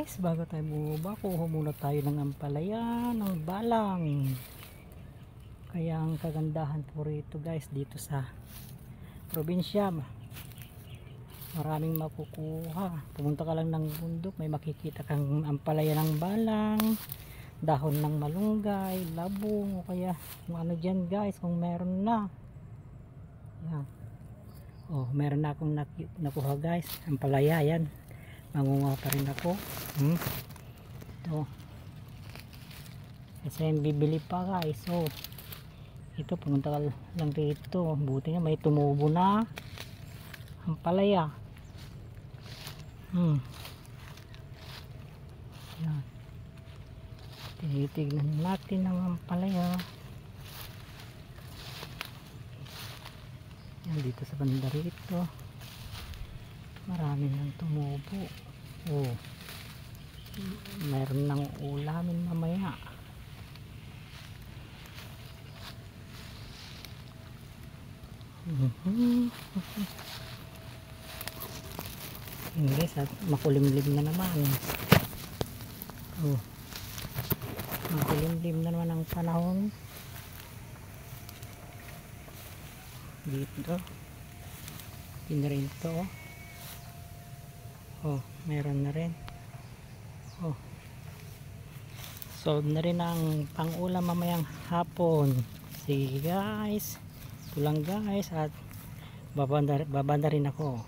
guys, bago tayo bumaba, kuha muna tayo ng ampalaya ng balang. Kaya ang kagandahan po rito guys, dito sa probinsya, maraming makukuha. Pumunta ka lang ng bundok, may makikita kang ampalaya ng balang, dahon ng malunggay, labong, o kaya kung ano dyan guys, kung meron na. Yan. Oh, meron na akong nakuha guys, ampalaya yan. Mangunga pa rin ako. Ito. Kasi bibili pa guys. So, ito pumunta ka lang dito. Buti nga may tumubo na ampalaya. Yan. Tinitignan natin ang ampalaya. Yan dito sa banda rito. Marami nang tumubo. Oh. Mayroon ng ulamin mamaya. Guys, at makulimlim na naman. Oh. Makulimlim na naman ang panahon. Dito. Pinrito. Oh, meron na rin. Oh. Solve na rin ang pang-ulam mamayang hapon. Sige guys. Ito lang guys, at babanda rin ako.